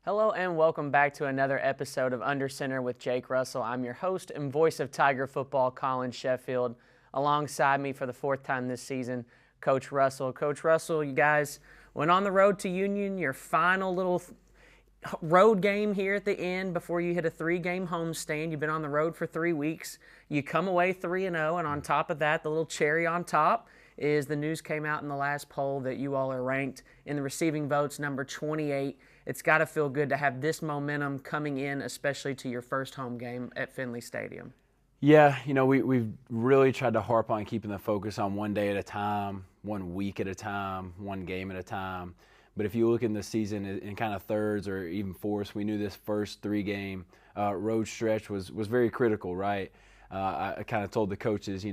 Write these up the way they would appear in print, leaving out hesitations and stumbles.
Hello and welcome back to another episode of Under Center with Jake Russell. I'm your host and voice of Tiger football, Collin Sheffield. Alongside me for the fourth time this season, Coach Russell. Coach Russell, you guys went on the road to Union, your final little road game here at the end before you hit a 3-game homestand. You've been on the road for 3 weeks. You come away 3-0, and on top of that, the little cherry on top is the news came out in the last poll that you all are ranked in the receiving votes number 28. It's got to feel good to have this momentum coming in, especially to your first home game at Finley Stadium. Yeah, we've really tried to harp on keeping the focus on one day at a time, 1 week at a time, one game at a time. But if you look in the season in kind of thirds or even fourths, we knew this first 3-game road stretch was very critical, right? I kind of told the coaches,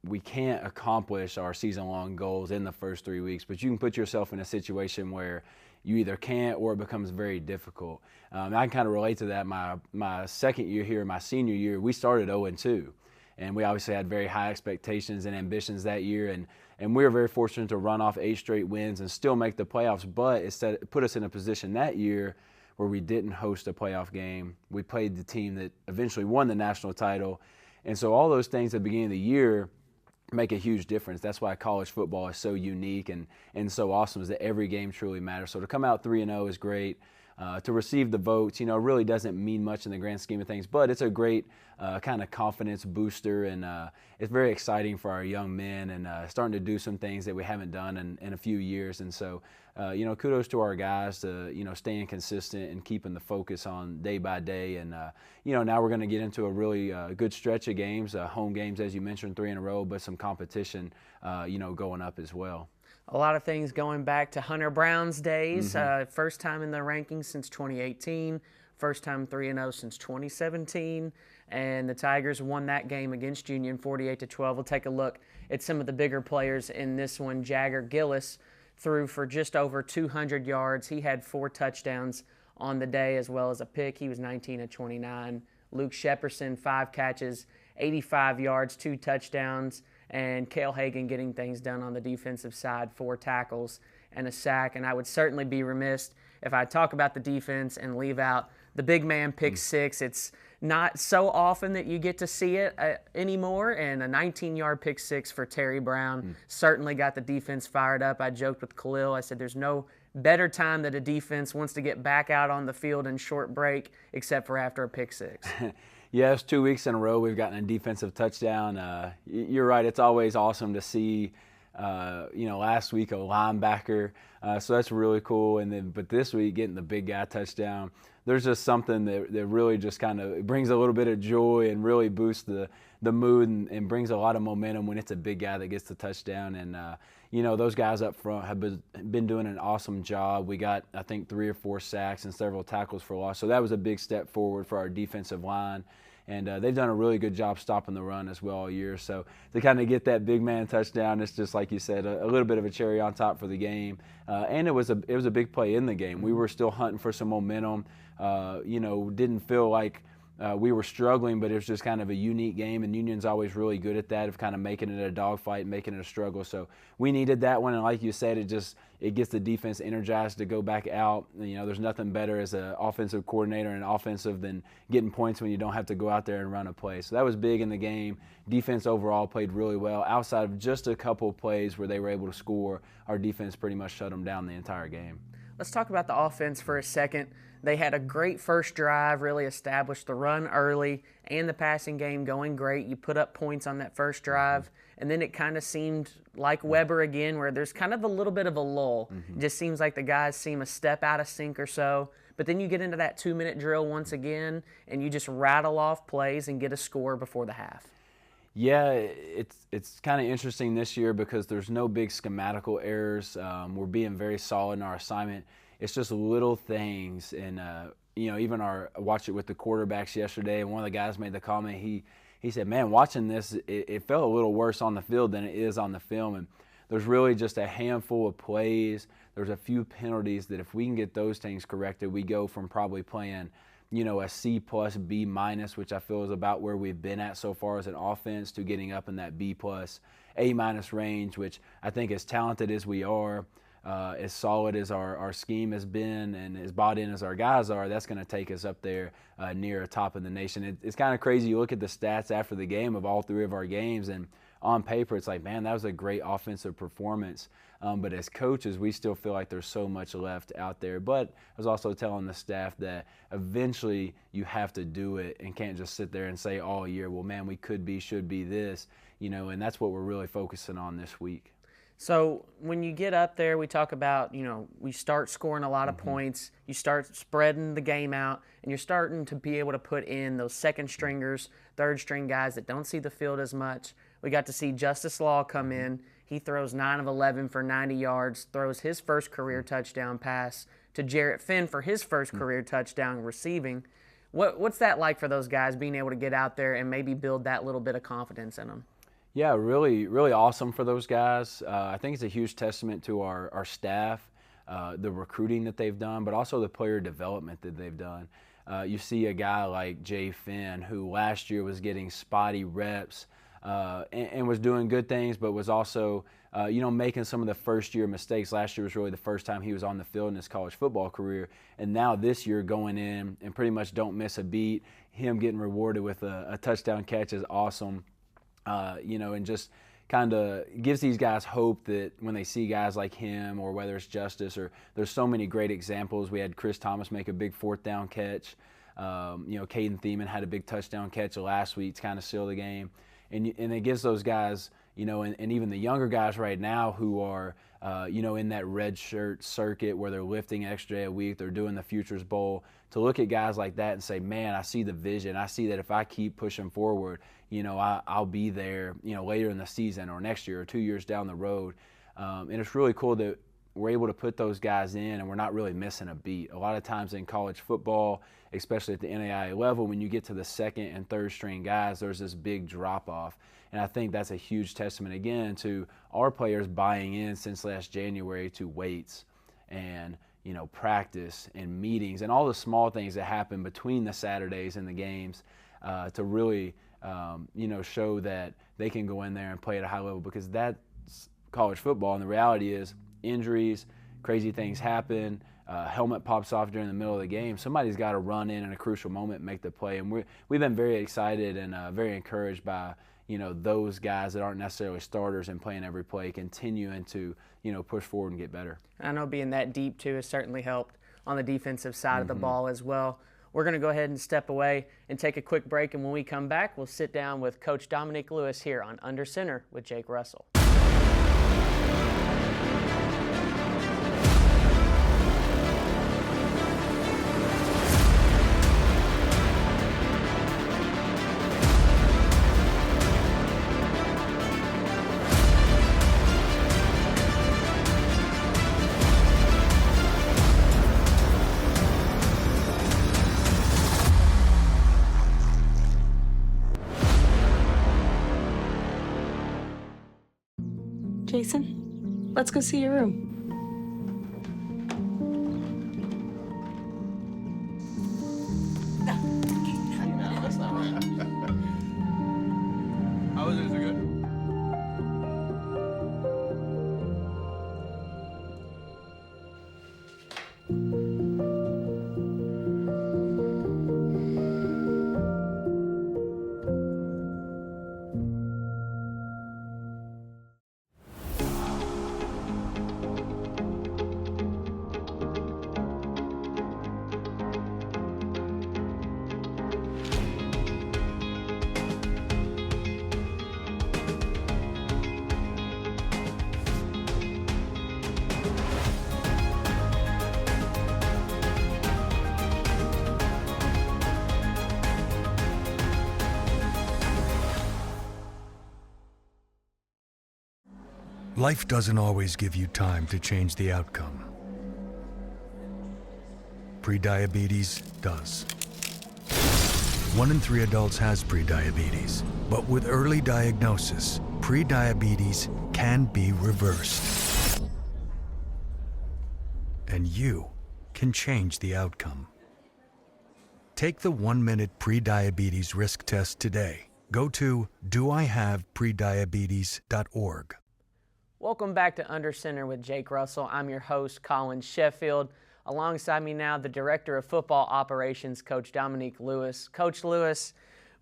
we can't accomplish our season-long goals in the first 3 weeks, but you can put yourself in a situation where you either can't or it becomes very difficult. I can kind of relate to that. My second year here, my senior year, we started 0-2. And we obviously had very high expectations and ambitions that year. And we were very fortunate to run off 8 straight wins and still make the playoffs. But it put us in a position that year where we didn't host a playoff game. We played the team that eventually won the national title. And so all those things at the beginning of the year make a huge difference. That's why college football is so unique and so awesome, is that every game truly matters. So to come out 3-0 is great. To receive the votes, really doesn't mean much in the grand scheme of things, but it's a great kind of confidence booster, and it's very exciting for our young men and starting to do some things that we haven't done in a few years. And so, kudos to our guys to, staying consistent and keeping the focus on day by day. And, now we're going to get into a really good stretch of games, home games, as you mentioned, 3 in a row, but some competition, going up as well. A lot of things going back to Hunter Brown's days. First time in the rankings since 2018. First time 3-0 since 2017. And the Tigers won that game against Union 48-12. We'll take a look at some of the bigger players in this one. Jagger Gillis threw for just over 200 yards. He had 4 touchdowns on the day as well as a pick. He was 19-29. Luke Shepperson, 5 catches, 85 yards, 2 touchdowns. And Cale Hagan getting things done on the defensive side, 4 tackles and a sack. And I would certainly be remiss if I talk about the defense and leave out the big man pick 6. It's not so often that you get to see it anymore. And a 19-yard pick 6 for Terry Brown certainly got the defense fired up. I joked with Khalil. I said there's no better time that a defense wants to get back out on the field in short break except for after a pick 6. Yeah, it's 2 weeks in a row we've gotten a defensive touchdown. You're right, it's always awesome to see, last week a linebacker, so that's really cool. But this week getting the big guy touchdown, there's just something that really just kind of brings a little bit of joy and really boosts the mood and brings a lot of momentum when it's a big guy that gets the touchdown. And those guys up front have been doing an awesome job. We got, I think, 3 or 4 sacks and several tackles for loss, so that was a big step forward for our defensive line. And they've done a really good job stopping the run as well all year. So to kind of get that big man touchdown, it's just like you said, a little bit of a cherry on top for the game. And it was a big play in the game. We were still hunting for some momentum. Didn't feel like we were struggling, but it was just kind of a unique game. And Union's always really good at that, of kind of making it a dogfight, making it a struggle. So we needed that one. And like you said, it gets the defense energized to go back out. There's nothing better as an offensive coordinator and offensive than getting points when you don't have to go out there and run a play. So that was big in the game. Defense overall played really well. Outside of just a couple of plays where they were able to score, our defense pretty much shut them down the entire game. Let's talk about the offense for a second. They had a great first drive, really established the run early and the passing game going great. You put up points on that first drive, and then it kind of seemed like Weber again, where there's kind of a little bit of a lull. It just seems like the guys seem a step out of sync or so. But then you get into that 2-minute drill once again, and you just rattle off plays and get a score before the half. Yeah, it's kind of interesting this year because there's no big schematical errors. We're being very solid in our assignment. It's just little things, and even I watched it with the quarterbacks yesterday, and one of the guys made the comment. He said, "Man, watching this, it felt a little worse on the field than it is on the film." And there's really just a handful of plays. There's a few penalties that if we can get those things corrected, we go from probably playing, a C+, B-, which I feel is about where we've been at so far as an offense, to getting up in that B+, A- range, which I think as talented as we are, as solid as our scheme has been and as bought in as our guys are, that's going to take us up there near the top of the nation. It's kind of crazy. You look at the stats after the game of all 3 of our games, and on paper it's like, man, that was a great offensive performance. But as coaches, we still feel like there's so much left out there. But I was also telling the staff that eventually you have to do it and can't just sit there and say all year, well, man, we could be, should be this, and that's what we're really focusing on this week. So when you get up there, we talk about, we start scoring a lot of points, you start spreading the game out, and you're starting to be able to put in those second stringers, third string guys that don't see the field as much. We got to see Justice Law come in. He throws 9 of 11 for 90 yards, throws his first career touchdown pass to Jarrett Finn for his first career touchdown receiving. What's that like for those guys, being able to get out there and maybe build that little bit of confidence in them? Yeah, really, really awesome for those guys. I think it's a huge testament to our staff, the recruiting that they've done, but also the player development that they've done. You see a guy like Jay Finn, who last year was getting spotty reps and was doing good things, but was also, making some of the first-year mistakes. Last year was really the first time he was on the field in his college football career, and now this year going in and pretty much don't miss a beat. Him getting rewarded with a touchdown catch is awesome. And just kind of gives these guys hope that when they see guys like him, or whether it's Justice, or there's so many great examples. We had Chris Thomas make a big 4th down catch. Caden Thiemann had a big touchdown catch last week to kind of seal the game. And it gives those guys, and even the younger guys right now who are, in that red shirt circuit where they're lifting extra day a week, they're doing the Futures Bowl, to look at guys like that and say, man, I see the vision. I see that if I keep pushing forward, I'll be there, later in the season or next year or 2 years down the road. And it's really cool that we're able to put those guys in and we're not really missing a beat. A lot of times in college football, especially at the NAIA level, when you get to the second and third string guys, there's this big drop off. And I think that's a huge testament, again, to our players buying in since last January to weights and, practice and meetings and all the small things that happen between the Saturdays and the games to really, show that they can go in there and play at a high level, because that's college football. And the reality is injuries, crazy things happen, helmet pops off during the middle of the game. Somebody's got to run in a crucial moment and make the play. And we've been very excited and very encouraged by, those guys that aren't necessarily starters and playing every play, continuing to, push forward and get better. I know being that deep, too, has certainly helped on the defensive side of the ball as well. We're going to go ahead and step away and take a quick break, and when we come back, we'll sit down with Coach Dominique Lewis here on Under Center with Jake Russell. Jason, let's go see your room. No, that's not right. How was it? Is it good? Life doesn't always give you time to change the outcome. Prediabetes does. 1 in 3 adults has prediabetes, but with early diagnosis, prediabetes can be reversed. And you can change the outcome. Take the 1-minute prediabetes risk test today. Go to doihaveprediabetes.org. Welcome back to Under Center with Jake Russell. I'm your host, Collin Sheffield. Alongside me now, the Director of Football Operations, Coach Dominique Lewis. Coach Lewis,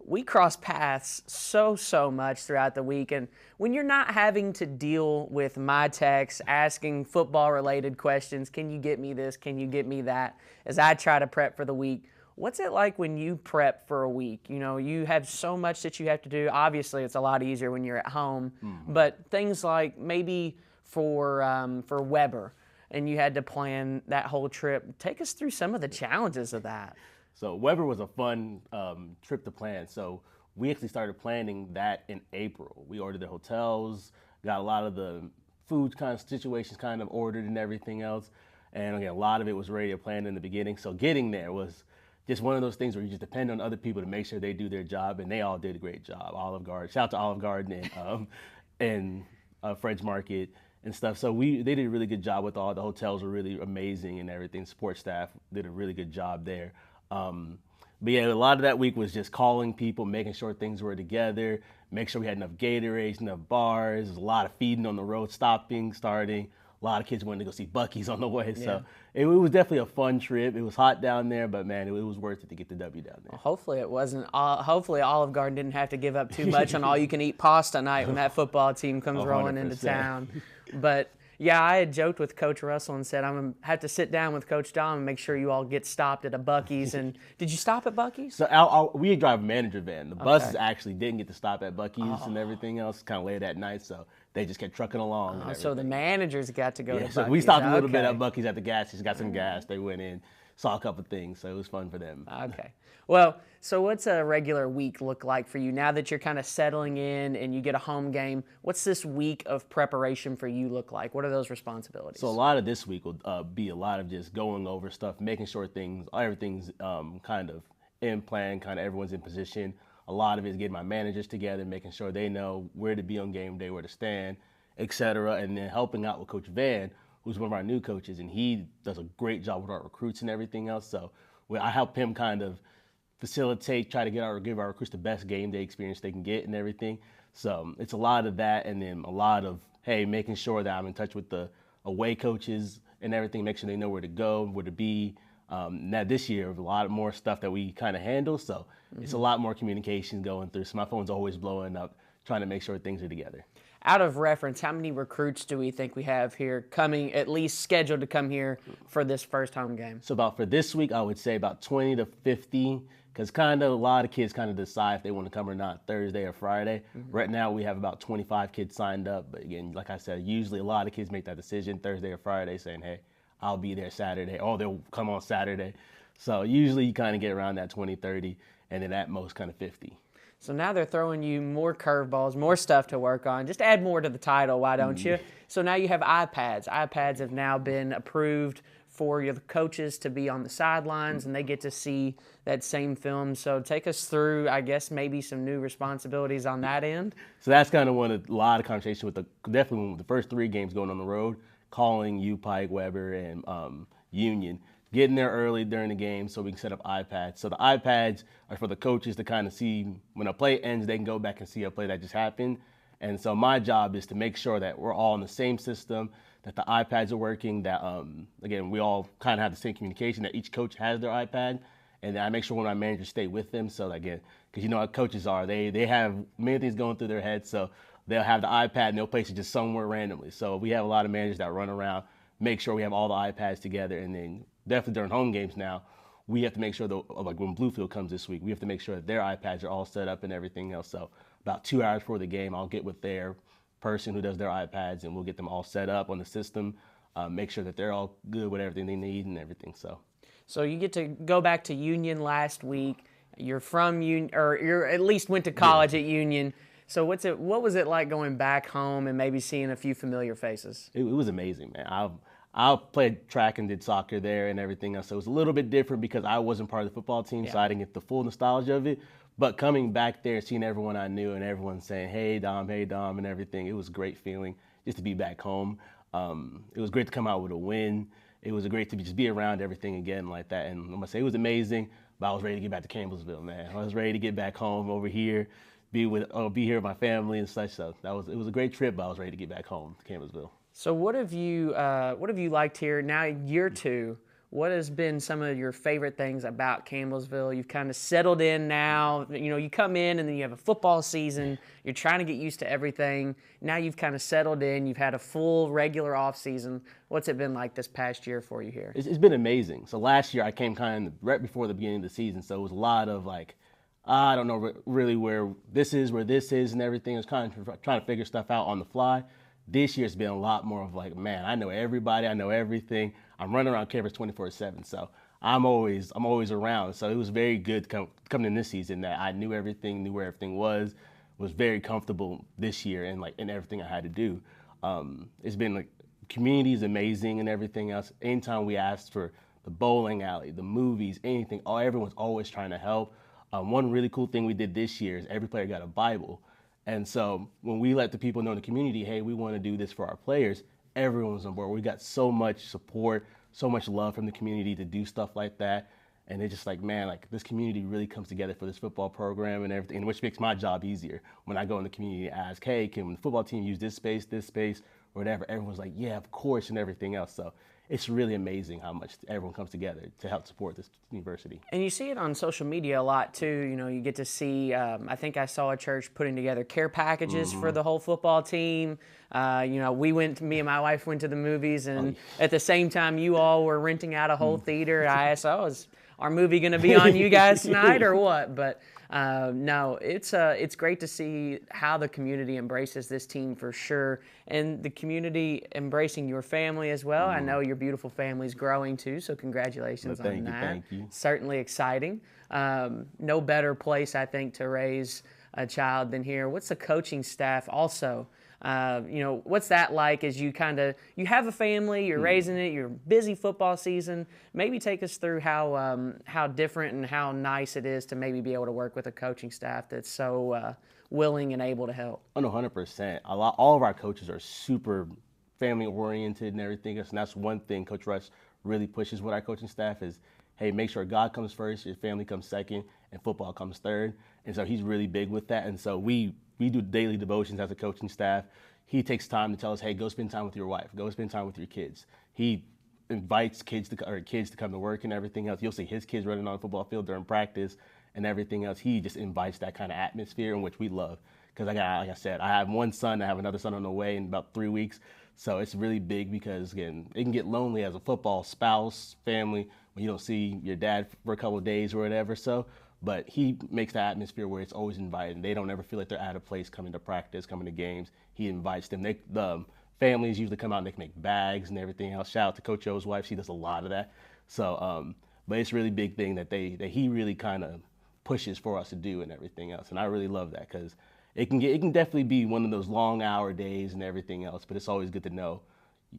we cross paths so much throughout the week, and when you're not having to deal with my texts asking football-related questions, can you get me this, can you get me that, as I try to prep for the week, what's it like when you prep for a week? You know, you have so much that you have to do. Obviously, it's a lot easier when you're at home, but things like maybe for Weber, and you had to plan that whole trip. Take us through some of the challenges of that. So Weber was a fun trip to plan. So we actually started planning that in April. We ordered the hotels, got a lot of the food kind of situations kind of ordered and everything else. And again, a lot of it was already planned in the beginning. So getting there was just one of those things where you just depend on other people to make sure they do their job, and they all did a great job. Olive Garden, shout out to Olive Garden and Fred's Market and stuff. So they did a really good job with all the hotels were really amazing and everything. Support staff did a really good job there. But yeah, a lot of that week was just calling people, making sure things were together, make sure we had enough Gatorades, enough bars. There's a lot of feeding on the road, stopping, starting. A lot of kids wanted to go see Buc-ee's on the way. Yeah. So it was definitely a fun trip. It was hot down there, but man, it was worth it to get the W down there. Well, hopefully it wasn't. Hopefully Olive Garden didn't have to give up too much on all-you-can-eat pasta night when that football team comes rolling into town. But yeah, I had joked with Coach Russell and said I'm going to have to sit down with Coach Dom and make sure you all get stopped at a Buc-ee's. And did you stop at Buc-ee's? So we drive a manager van. The buses actually didn't get to stop at Buc-ee's and everything else, kind of late at night. So they just kept trucking along. So the managers got to go to Buc-ee's. So we stopped a little bit at Buc-ee's at the gas station, got some gas. They went in, saw a couple things. So it was fun for them. Okay. Well, so what's a regular week look like for you now that you're kind of settling in and you get a home game? What's this week of preparation for you look like? What are those responsibilities? So a lot of this week will be a lot of just going over stuff, making sure everything's kind of in plan, kind of everyone's in position. A lot of it is getting my managers together, making sure they know where to be on game day, where to stand, et cetera, and then helping out with Coach Van, who's one of our new coaches, and he does a great job with our recruits and everything else. So I help him kind of facilitate, try to give our recruits the best game day experience they can get and everything. So it's a lot of that, and then a lot of, hey, making sure that I'm in touch with the away coaches and everything, make sure they know where to go, where to be. Now this year, a lot more stuff that we kind of handle, so it's a lot more communication going through. So my phone's always blowing up, trying to make sure things are together. Out of reference, how many recruits do we think we have here coming, at least scheduled to come here for this first home game? So for this week, I would say about 20 to 50, because kind of a lot of kids kind of decide if they want to come or not Thursday or Friday. Right now, we have about 25 kids signed up. But again, like I said, usually a lot of kids make that decision Thursday or Friday saying, hey, I'll be there Saturday, or they'll come on Saturday. So usually you kind of get around that 20, 30, and then at most kind of 50. So now they're throwing you more curveballs, more stuff to work on. Just add more to the title, why don't you? So now you have iPads. iPads have now been approved for your coaches to be on the sidelines, and they get to see that same film. So take us through, I guess, maybe some new responsibilities on that end. So that's kind of a lot of conversation with definitely with the first 3 games going on the road, calling U Pike, Weber, and Union. Getting there early during the game so we can set up iPads. So the iPads are for the coaches to kind of see when a play ends, they can go back and see a play that just happened. And so my job is to make sure that we're all in the same system, that the iPads are working, that, again, we all kind of have the same communication, that each coach has their iPad. And then I make sure when my managers stay with them. So again, because you know how coaches are, they have many things going through their heads. So they'll have the iPad and they'll place it just somewhere randomly. So we have a lot of managers that run around, make sure we have all the iPads together, and then definitely during home games now, we have to make sure that, like when Bluefield comes this week, we have to make sure that their iPads are all set up and everything else. So about 2 hours before the game, I'll get with their person who does their iPads, and we'll get them all set up on the system, make sure that they're all good with everything they need and everything. So you get to go back to Union last week. You're from Union, or you at least went to college at Union. So what was it like going back home and maybe seeing a few familiar faces? It was amazing, man. I played track and did soccer there and everything else. So it was a little bit different because I wasn't part of the football team, so I didn't get the full nostalgia of it. But coming back there, seeing everyone I knew and everyone saying, hey, Dom, and everything, it was a great feeling just to be back home. It was great to come out with a win. It was great to just be around everything again like that. And I'm going to say it was amazing, but I was ready to get back to Campbellsville, man. I was ready to get back home over here be here with my family and such. So it was a great trip, but I was ready to get back home to Campbellsville. So what have you liked here now, year two? What has been some of your favorite things about Campbellsville? You've kind of settled in now. You know, you come in and then you have a football season. You're trying to get used to everything. Now you've kind of settled in. You've had a full regular off season. What's it been like this past year for you here? It's been amazing. So last year I came kind of right before the beginning of the season, so it was a lot of like, I don't know really where this is, and everything. I was kind of trying to figure stuff out on the fly. This year's been a lot more of like, man, I know everybody, I know everything. I'm running around campus 24/7, so I'm always around. So it was very good coming in this season that I knew everything, knew where everything was very comfortable this year and like in everything I had to do. It's been like community is amazing and everything else. Anytime we asked for the bowling alley, the movies, anything, everyone's always trying to help. One really cool thing we did this year is every player got a Bible. And so when we let the people know in the community, hey, we want to do this for our players, everyone was on board. We got so much support, so much love from the community to do stuff like that. And it's just like, man, like this community really comes together for this football program and everything, which makes my job easier. When I go in the community and ask, hey, can the football team use this space, or whatever, everyone's like, yeah, of course, and everything else. So it's really amazing how much everyone comes together to help support this university. And you see it on social media a lot too. You know, you get to see, I think I saw a church putting together care packages for the whole football team. You know, me and my wife went to the movies, and at the same time you all were renting out a whole theater. I asked, is our movie going to be on you guys tonight or what? But no, it's great to see how the community embraces this team for sure, and the community embracing your family as well. I know your beautiful family's growing too, so congratulations on that. Thank you. Certainly exciting. No better place, I think, to raise a child than here. What's the coaching staff also? You know, what's that like as you have a family, you're raising it, you're busy football season. Maybe take us through how different and how nice it is to maybe be able to work with a coaching staff that's so willing and able to help. Oh, no, 100%. All of our coaches are super family oriented and everything else, and that's one thing Coach Rush really pushes with our coaching staff is, hey, make sure God comes first, your family comes second, and football comes third. And so he's really big with that. And so we do daily devotions as a coaching staff. He takes time to tell us, hey, go spend time with your wife, go spend time with your kids. He invites kids to come to work and everything else. You'll see his kids running on the football field during practice and everything else. He just invites that kind of atmosphere, in which we love. Because like I said, I have one son, I have another son on the way in about 3 weeks. So it's really big because, again, it can get lonely as a football spouse, family, when you don't see your dad for a couple of days or whatever. So, but he makes the atmosphere where it's always invited. They don't ever feel like they're out of place coming to practice, coming to games. He invites them. The families usually come out and they can make bags and everything else. Shout out to Coach O's wife. She does a lot of that. So, but it's a really big thing that he really kind of pushes for us to do and everything else. And I really love that because it can definitely be one of those long hour days and everything else. But it's always good to know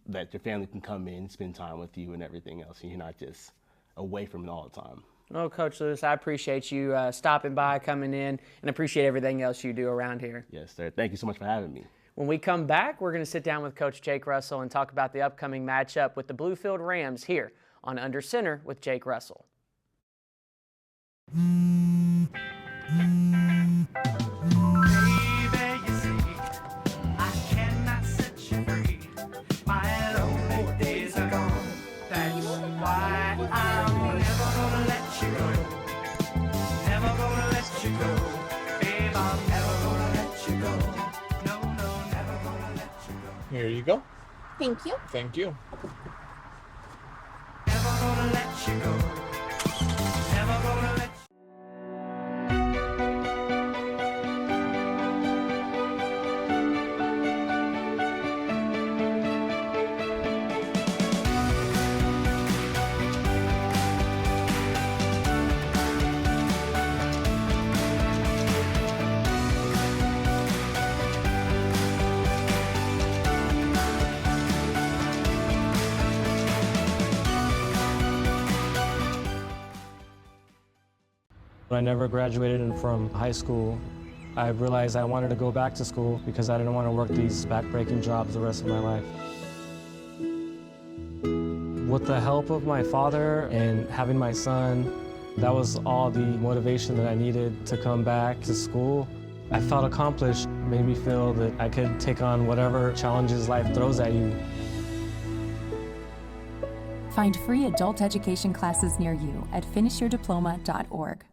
that your family can come in, spend time with you and everything else. And you're not just away from it all the time. Well, Coach Lewis, I appreciate you stopping by, coming in, and appreciate everything else you do around here. Yes, sir. Thank you so much for having me. When we come back, we're going to sit down with Coach Jake Russell and talk about the upcoming matchup with the Bluefield Rams here on Under Center with Jake Russell. Here you go. Thank you. Thank you. Never gonna let you go. Never gonna let you When I never graduated from high school, I realized I wanted to go back to school because I didn't want to work these back-breaking jobs the rest of my life. With the help of my father and having my son, that was all the motivation that I needed to come back to school. I felt accomplished, made me feel that I could take on whatever challenges life throws at you. Find free adult education classes near you at finishyourdiploma.org.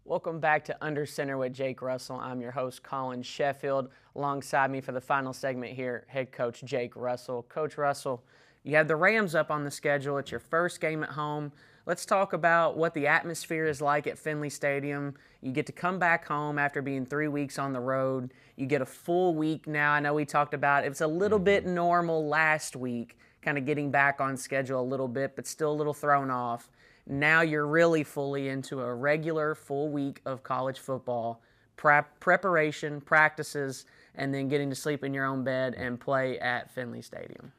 Welcome back to Under Center with Jake Russell. I'm your host, Collin Sheffield. Alongside me for the final segment here, head coach Jake Russell. Coach Russell, you have the Rams up on the schedule. It's your first game at home. Let's talk about what the atmosphere is like at Finley Stadium. You get to come back home after being 3 weeks on the road. You get a full week now. I know we talked about it was a little bit normal last week, kind of getting back on schedule a little bit, but still a little thrown off. Now you're really fully into a regular full week of college football, preparation, practices, and then getting to sleep in your own bed and play at Finley Stadium.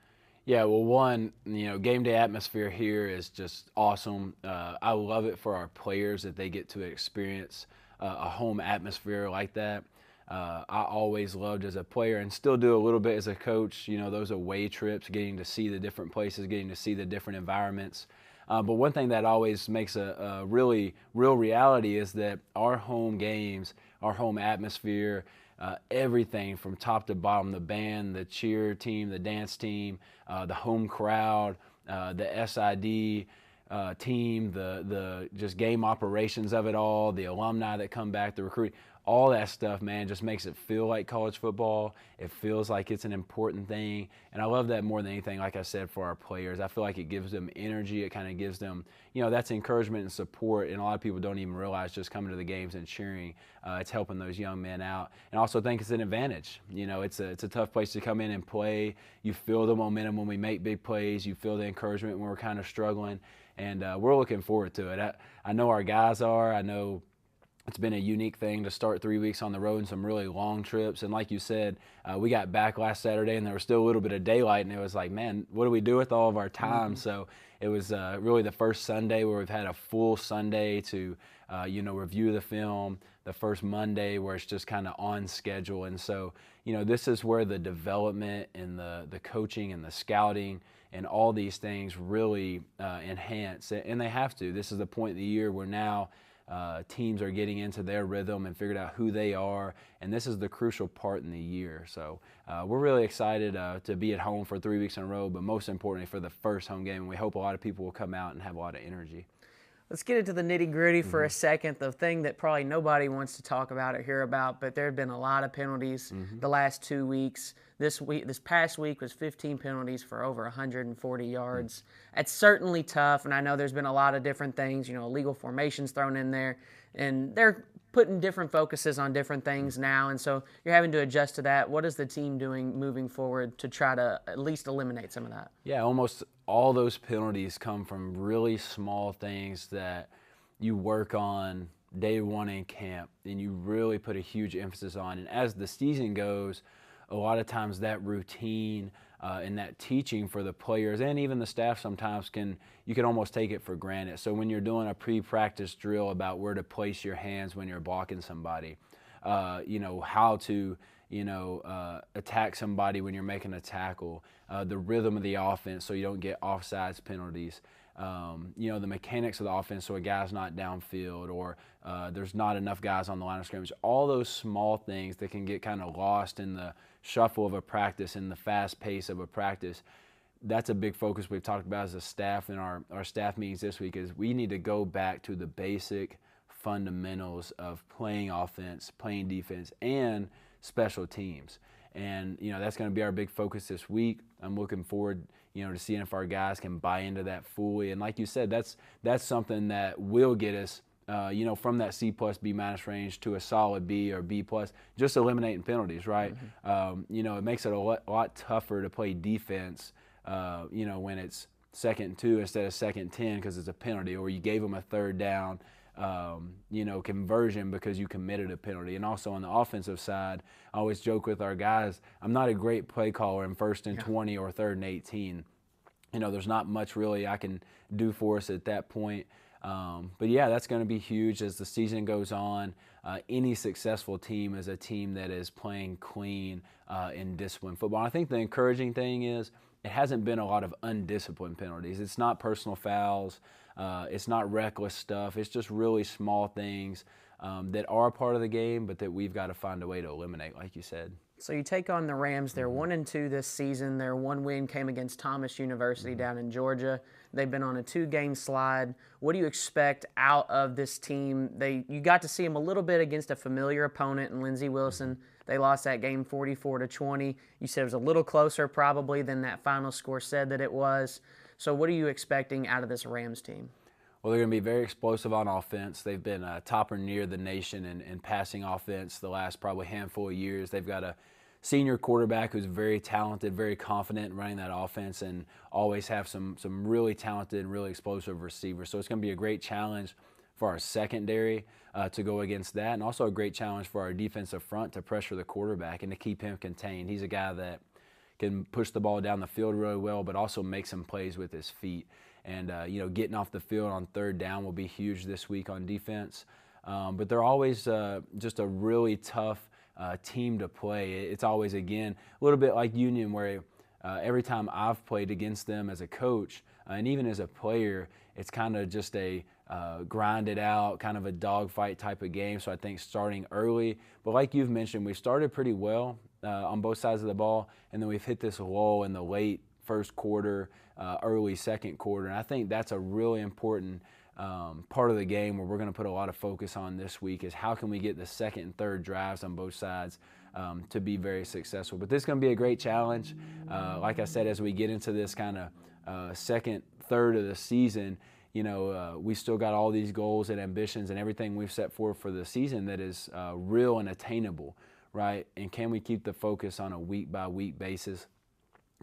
Yeah, well, one, game day atmosphere here is just awesome. I love it for our players that they get to experience a home atmosphere like that. I always loved as a player and still do a little bit as a coach, those away trips, getting to see the different places, getting to see the different environments. But one thing that always makes a really real reality is that our home games, our home atmosphere, everything from top to bottom, the band, the cheer team, the dance team, the home crowd, the SID team, the just game operations of it all, the alumni that come back, the recruiting, all that stuff, man, just makes it feel like college football. It feels like it's an important thing. And I love that more than anything, like I said, for our players. I feel like it gives them energy. It kind of gives them, that's encouragement and support. And a lot of people don't even realize just coming to the games and cheering, it's helping those young men out. And I also think it's an advantage. It's a tough place to come in and play. You feel the momentum when we make big plays. You feel the encouragement when we're kind of struggling. And we're looking forward to it. I know our guys are. I know it's been a unique thing to start 3 weeks on the road and some really long trips. And like you said, we got back last Saturday and there was still a little bit of daylight, and it was like, man, what do we do with all of our time? So it was really the first Sunday where we've had a full Sunday to, review the film, the first Monday where it's just kind of on schedule. And so, this is where the development and the coaching and the scouting and all these things really enhance, and they have to. This is the point of the year where now teams are getting into their rhythm and figured out who they are, and this is the crucial part in the year. So we're really excited to be at home for 3 weeks in a row, but most importantly for the first home game, and we hope a lot of people will come out and have a lot of energy. Let's get into the nitty-gritty for a second. The thing that probably nobody wants to talk about or hear about, but there have been a lot of penalties the last 2 weeks. This past week was 15 penalties for over 140 yards. It's certainly tough, and I know there's been a lot of different things, illegal formations thrown in there, and they're putting different focuses on different things now, and so you're having to adjust to that. What is the team doing moving forward to try to at least eliminate some of that? Yeah, almost all those penalties come from really small things that you work on day one in camp and you really put a huge emphasis on. And as the season goes, a lot of times that routine and that teaching for the players and even the staff sometimes you can almost take it for granted. So when you're doing a pre-practice drill about where to place your hands when you're blocking somebody, how to attack somebody when you're making a tackle, the rhythm of the offense so you don't get offsides penalties, the mechanics of the offense so a guy's not downfield or there's not enough guys on the line of scrimmage. All those small things that can get kind of lost in the shuffle of a practice and the fast pace of a practice. That's a big focus we've talked about as a staff in our staff meetings this week is we need to go back to the basic fundamentals of playing offense, playing defense, and special teams. And, that's going to be our big focus this week. I'm looking forward, to seeing if our guys can buy into that fully. And like you said, that's something that will get us, from that C+, B- range to a solid B or B+, just eliminating penalties, right? It makes it a lot tougher to play defense, when it's 2nd and 2 instead of 2nd and 10 because it's a penalty, or you gave them a third down, conversion because you committed a penalty. And also on the offensive side, I always joke with our guys, I'm not a great play caller in 1st and 20 or 3rd and 18. There's not much really I can do for us at that point. But yeah, that's going to be huge as the season goes on. Any successful team is a team that is playing clean and disciplined football. And I think the encouraging thing is it hasn't been a lot of undisciplined penalties. It's not personal fouls. It's not reckless stuff. It's just really small things that are a part of the game, but that we've got to find a way to eliminate, like you said. So you take on the Rams. They're 1-2 this season. Their one win came against Thomas University down in Georgia. They've been on a 2-game slide. What do you expect out of this team? You got to see them a little bit against a familiar opponent in Lindsey Wilson. They lost that game 44-20. You said it was a little closer probably than that final score said that it was. So what are you expecting out of this Rams team? Well, they're going to be very explosive on offense. They've been top or near the nation in passing offense the last probably handful of years. They've got a senior quarterback who's very talented, very confident in running that offense, and always have some really talented and really explosive receivers. So it's going to be a great challenge for our secondary to go against that, and also a great challenge for our defensive front to pressure the quarterback and to keep him contained. He's a guy that can push the ball down the field really well, but also make some plays with his feet. And, getting off the field on third down will be huge this week on defense. But they're always just a really tough team to play. It's always, again, a little bit like Union, where every time I've played against them as a coach and even as a player, it's kind of just a grinded out, kind of a dogfight type of game. So I think starting early, but like you've mentioned, we started pretty well on both sides of the ball, and then we've hit this lull in the late first quarter, early second quarter. And I think that's a really important part of the game where we're going to put a lot of focus on this week, is how can we get the second and third drives on both sides to be very successful. But this is going to be a great challenge. Like I said, as we get into this kind of second, third of the season, we still got all these goals and ambitions and everything we've set forth for the season that is real and attainable, right? And can we keep the focus on a week-by-week basis?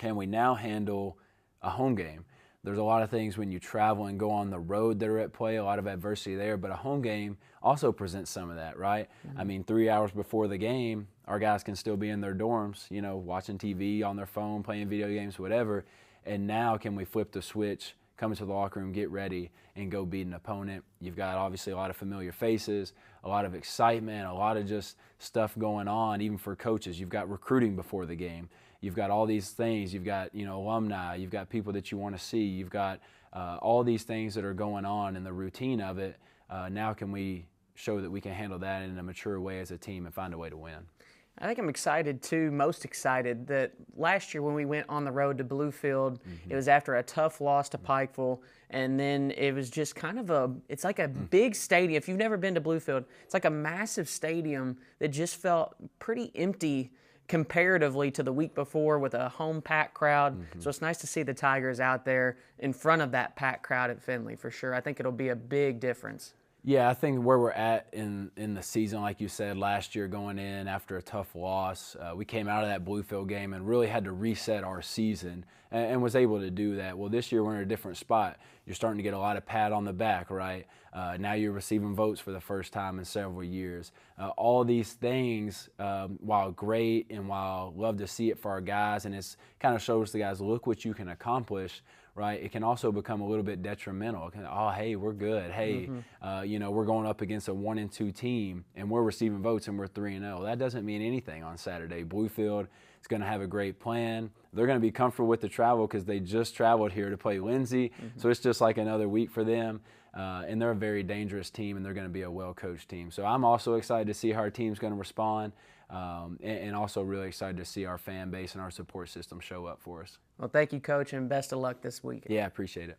Can we now handle a home game? There's a lot of things when you travel and go on the road that are at play, a lot of adversity there, but a home game also presents some of that, right? Mm-hmm. I mean, 3 hours before the game, our guys can still be in their dorms, watching TV, on their phone, playing video games, whatever. And now can we flip the switch, come into the locker room, get ready, and go beat an opponent? You've got obviously a lot of familiar faces, a lot of excitement, a lot of just stuff going on, even for coaches. You've got recruiting before the game. You've got all these things. You've got, alumni. You've got people that you want to see. You've got all these things that are going on in the routine of it. Now can we show that we can handle that in a mature way as a team and find a way to win? I think I'm excited too, most excited that last year when we went on the road to Bluefield, it was after a tough loss to Pikeville, and then it was just kind of it's like a big stadium. If you've never been to Bluefield, it's like a massive stadium that just felt pretty empty comparatively to the week before with a home packed crowd. So it's nice to see the Tigers out there in front of that packed crowd at Findlay for sure. I think it'll be a big difference. Yeah, I think where we're at in the season, like you said, last year going in after a tough loss, we came out of that Bluefield game and really had to reset our season and was able to do that. Well, this year we're in a different spot. You're starting to get a lot of pat on the back, right? Now you're receiving votes for the first time in several years. All these things, while great and while love to see it for our guys, and it's kind of shows the guys, look what you can accomplish, right? It can also become a little bit detrimental. Oh, hey, we're good. Hey, we're going up against a 1-2 team, and we're receiving votes, and we're 3-0. That doesn't mean anything on Saturday. Bluefield is going to have a great plan. They're going to be comfortable with the travel because they just traveled here to play Lindsey, so it's just like another week for them. And they're a very dangerous team, and they're going to be a well-coached team. So I'm also excited to see how our team's going to respond, and also really excited to see our fan base and our support system show up for us. Well, thank you, Coach, and best of luck this weekend. Yeah, I appreciate it.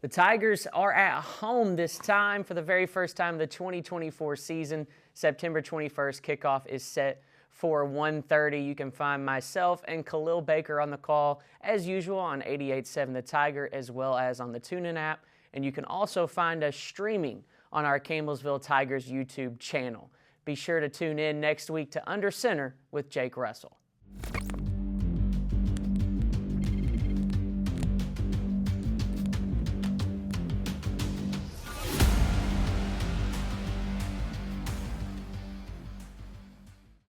The Tigers are at home this time for the very first time of the 2024 season. September 21st kickoff is set for 1:30. You can find myself and Khalil Baker on the call, as usual, on 88.7 The Tiger, as well as on the TuneIn app. And you can also find us streaming on our Campbellsville Tigers YouTube channel. Be sure to tune in next week to Under Center with Jake Russell.